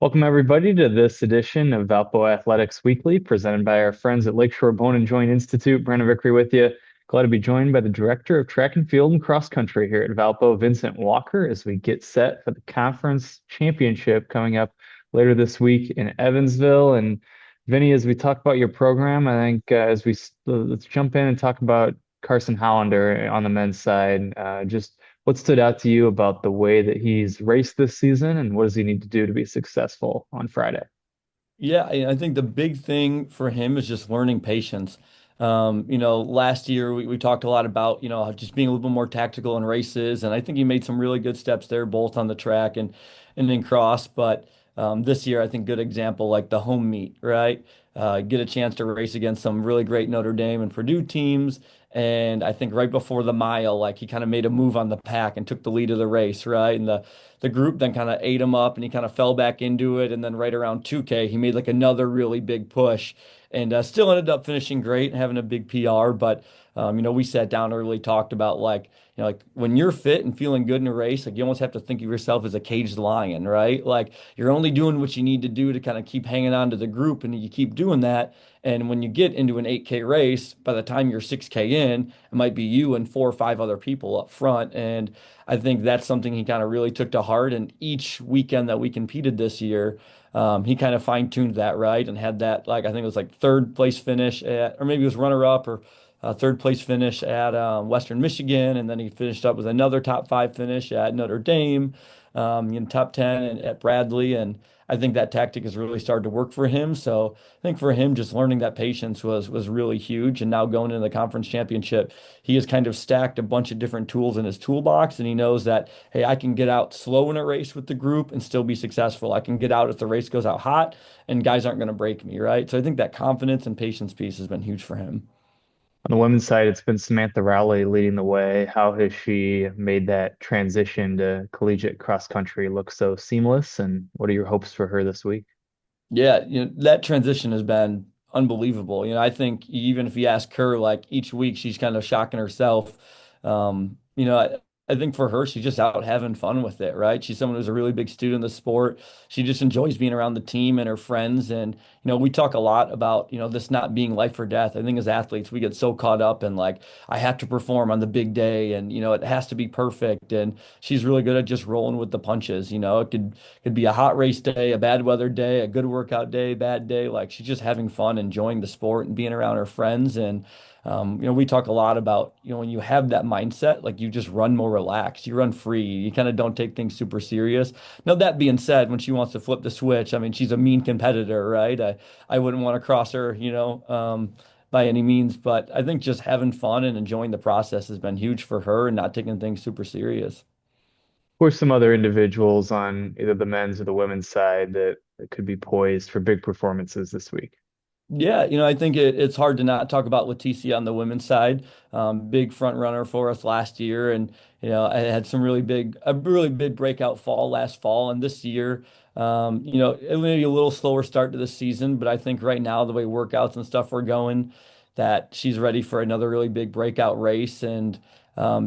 Welcome, everybody, to this edition of Valpo Athletics Weekly, presented by our friends at Lakeshore Bone and Joint Institute. Brandon Vickery with you. Glad to be joined by the Director of Track and Field and Cross Country here at Valpo, Vincent Walker, as we get set for the conference championship coming up later this week in Evansville. And Vinny, as we talk about your program, I think let's jump in and talk about Carson Hollander on the men's side. Just what stood out to you about the way that he's raced this season, and what does he need to do to be successful on Friday? Yeah, I think the big thing for him is just learning patience. Last year we talked a lot about, just being a little bit more tactical in races, and I think he made some really good steps there, both on the track and in cross. But this year, I think good example like the home meet, right? Get a chance to race against some really great Notre Dame and Purdue teams. And I think right before the mile, like he kind of made a move on the pack and took the lead of the race, right? And the group then kind of ate him up and he kind of fell back into it. And then right around 2K, he made like another really big push and still ended up finishing great and having a big PR. But, we sat down and really talked about like when you're fit and feeling good in a race, like you almost have to think of yourself as a caged lion, right? Like you're only doing what you need to do to kind of keep hanging on to the group and you keep doing that. And when you get into an 8K race, by the time you're 6K in, it might be you and four or five other people up front. And I think that's something he kind of really took to heart. And each weekend that we competed this year, he kind of fine-tuned that right and had that like I think it was like third place finish at, or maybe it was runner-up or third place finish at Western Michigan, and then he finished up with another top five finish at Notre Dame, top 10 at Bradley, and I think that tactic has really started to work for him. So I think for him, just learning that patience was really huge. And now going into the conference championship, he has kind of stacked a bunch of different tools in his toolbox, and he knows that, hey, I can get out slow in a race with the group and still be successful. I can get out if the race goes out hot, and guys aren't going to break me, right? So I think that confidence and patience piece has been huge for him. On the women's side, it's been Samantha Rowley leading the way. How has she made that transition to collegiate cross country look so seamless? And what are your hopes for her this week? Yeah, that transition has been unbelievable. I think even if you ask her, like each week, she's kind of shocking herself. I think for her, she's just out having fun with it, right? She's someone who's a really big student of the sport. She just enjoys being around the team and her friends. And, we talk a lot about, this not being life or death. I think as athletes, we get so caught up in like, I have to perform on the big day and, it has to be perfect. And she's really good at just rolling with the punches. It could be a hot race day, a bad weather day, a good workout day, bad day. Like she's just having fun, enjoying the sport and being around her friends. And, we talk a lot about, when you have that mindset, like you just run more relaxed, you run free, you kind of don't take things super serious. Now, that being said, when she wants to flip the switch, I mean, she's a mean competitor, right? I wouldn't want to cross her, by any means, but I think just having fun and enjoying the process has been huge for her and not taking things super serious. Of course, some other individuals on either the men's or the women's side that could be poised for big performances this week. Yeah, I think it's hard to not talk about Leticia on the women's side. Big front runner for us last year, and I had a really big breakout fall last fall, and this year, it may be a little slower start to the season, but I think right now the way workouts and stuff are going, that she's ready for another really big breakout race, and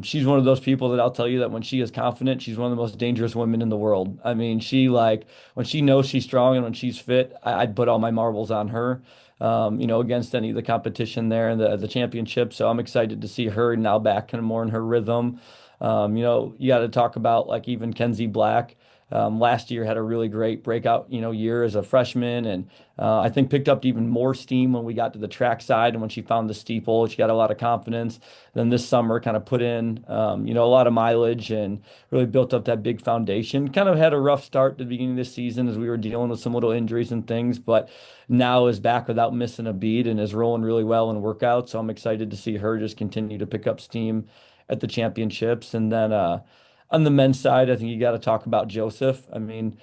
she's one of those people that I'll tell you that when she is confident, she's one of the most dangerous women in the world. I mean, she like when she knows she's strong and when she's fit, I'd put all my marbles on her against any of the competition there in the championship. So I'm excited to see her now back kind of more in her rhythm. You got to talk about like even Kenzie Black. Last year had a really great breakout, year as a freshman, and I think picked up even more steam when we got to the track side and when she found the steeple, she got a lot of confidence. Then this summer, kind of put in, a lot of mileage and really built up that big foundation. Kind of had a rough start at the beginning of this season as we were dealing with some little injuries and things, but now is back without missing a beat and is rolling really well in workouts. So I'm excited to see her just continue to pick up steam at the championships. And then on the men's side, I think you got to talk about Joseph. I mean,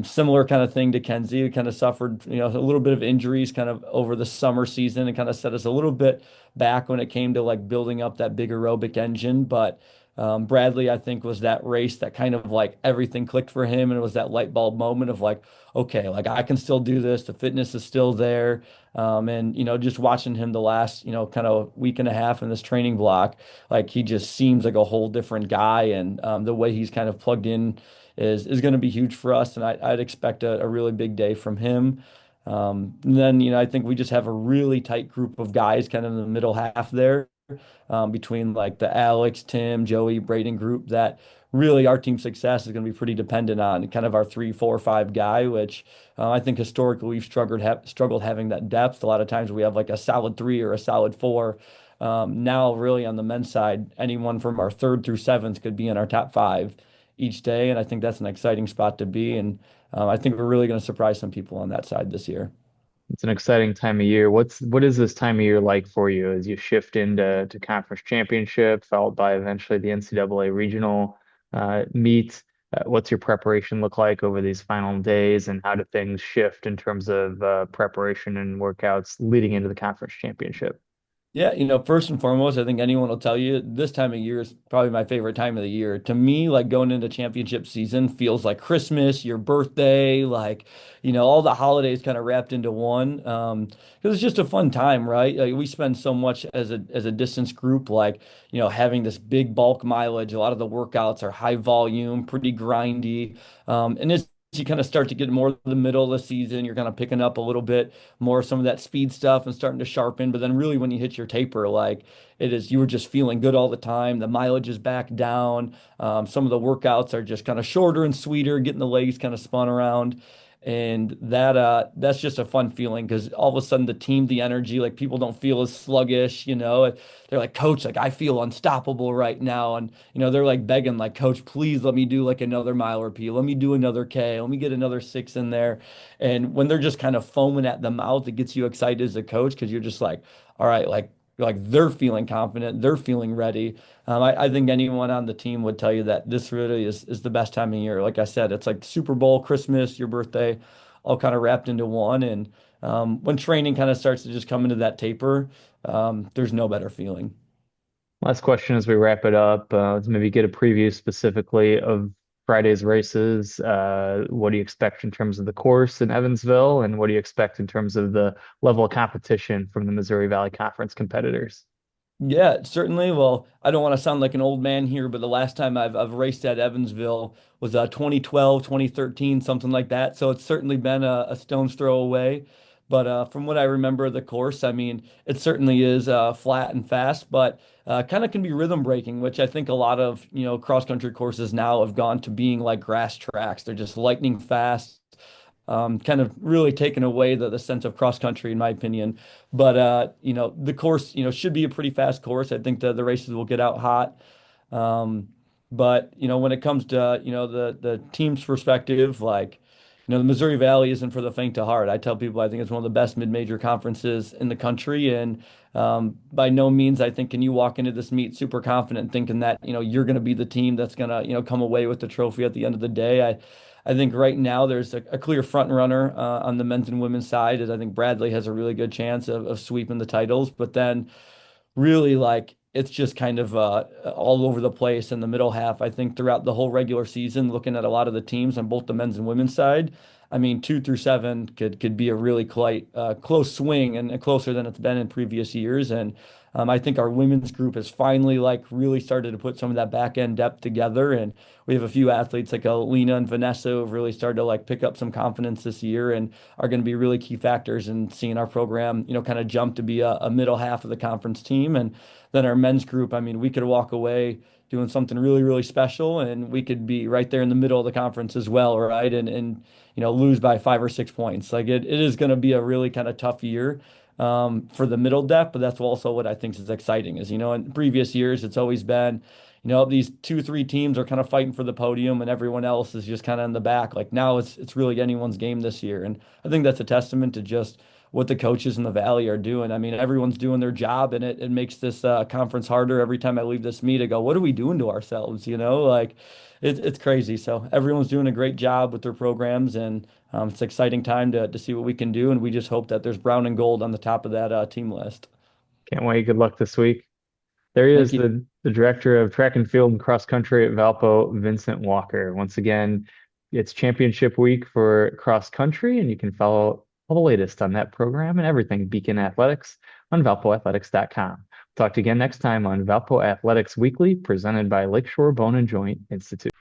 similar kind of thing to Kenzie, who kind of suffered, a little bit of injuries kind of over the summer season and kind of set us a little bit back when it came to like building up that big aerobic engine. But Bradley, I think, was that race that kind of like everything clicked for him, and it was that light bulb moment of like, okay, like I can still do this. The fitness is still there. And just watching him the last, kind of week and a half in this training block, like he just seems like a whole different guy, and the way he's kind of plugged in is going to be huge for us. And I'd expect a really big day from him. And then, I think we just have a really tight group of guys kind of in the middle half there, between like the Alex, Tim, Joey, Braden group that really our team success is going to be pretty dependent on kind of our 3, 4, 5 guy, which I think historically we've struggled having that depth. A lot of times we have like a solid three or a solid four. Now, really on the men's side, anyone from our third through seventh could be in our top five each day, and I think that's an exciting spot to be. And I think we're really going to surprise some people on that side this year. It's an exciting time of year. What is this time of year like for you as you shift into conference championship, followed by eventually the NCAA regional meet? What's your preparation look like over these final days, and how do things shift in terms of preparation and workouts leading into the conference championship? Yeah, first and foremost, I think anyone will tell you this time of year is probably my favorite time of the year. To me, like going into championship season feels like Christmas, your birthday, like, all the holidays kind of wrapped into one. Because it's just a fun time, right? Like we spend so much as a distance group, like, having this big bulk mileage. A lot of the workouts are high volume, pretty grindy. And as you kind of start to get more to the middle of the season, you're kind of picking up a little bit more some of that speed stuff and starting to sharpen. But then really when you hit your taper, like you were just feeling good all the time. The mileage is back down. Some of the workouts are just kind of shorter and sweeter, getting the legs kind of spun around. And that's just a fun feeling because all of a sudden the team, the energy, like people don't feel as sluggish, they're like, Coach, like I feel unstoppable right now. And they're like begging, like, Coach, please let me do like another mile repeat. Let me do another K. Let me get another six in there. And when they're just kind of foaming at the mouth, it gets you excited as a coach because you're just like, all right, like they're feeling confident, they're feeling ready. I think anyone on the team would tell you that this really is the best time of year. Like I said, it's like Super Bowl, Christmas, your birthday, all kind of wrapped into one. And when training kind of starts to just come into that taper, there's no better feeling. Last question as we wrap it up. Let's maybe get a preview specifically of Friday's races. What do you expect in terms of the course in Evansville, and what do you expect in terms of the level of competition from the Missouri Valley Conference competitors? Yeah, certainly. Well, I don't want to sound like an old man here, but the last time I've raced at Evansville was 2012, 2013, something like that. So it's certainly been a stone's throw away. But from what I remember of the course, I mean, it certainly is flat and fast, but kind of can be rhythm breaking, which I think a lot of, cross country courses now have gone to being like grass tracks. They're just lightning fast, kind of really taken away the sense of cross country, in my opinion. But the course, should be a pretty fast course. I think the races will get out hot. Um, but when it comes to the team's perspective, like the Missouri Valley isn't for the faint of heart. I tell people I think it's one of the best mid-major conferences in the country, and by no means I think can you walk into this meet super confident thinking that you're going to be the team that's going to come away with the trophy at the end of the day. I think right now there's a clear front runner on the men's and women's side, as I think Bradley has a really good chance of sweeping the titles. But then really like it's just kind of all over the place in the middle half. I think throughout the whole regular season, looking at a lot of the teams on both the men's and women's side, I mean, 2 through 7 could be a really quite close swing and closer than it's been in previous years. And I think our women's group has finally like really started to put some of that back end depth together. And we have a few athletes like Alina and Vanessa who have really started to like pick up some confidence this year and are going to be really key factors in seeing our program, kind of jump to be a middle half of the conference team. And then our men's group, I mean, we could walk away doing something really, really special, and we could be right there in the middle of the conference as well, right? And lose by 5 or 6 points. Like it is going to be a really kind of tough year for the middle depth, but that's also what I think is exciting is, in previous years, it's always been, these 2, 3 teams are kind of fighting for the podium and everyone else is just kind of in the back. Like now it's really anyone's game this year. And I think that's a testament to just what the coaches in the Valley are doing. I mean, everyone's doing their job, and it makes this conference harder. Every time I leave this meet, I go, what are we doing to ourselves? Like it's crazy. So everyone's doing a great job with their programs, and it's an exciting time to see what we can do. And we just hope that there's brown and gold on the top of that team list. Can't wait. Good luck this week. There he Thank is, you. The director of track and field and cross country at Valpo, Vincent Walker. Once again, it's championship week for cross country, and you can follow all the latest on that program and everything Beacon Athletics on valpoathletics.com. Talk to you again next time on Valpo Athletics Weekly, presented by Lakeshore Bone and Joint Institute.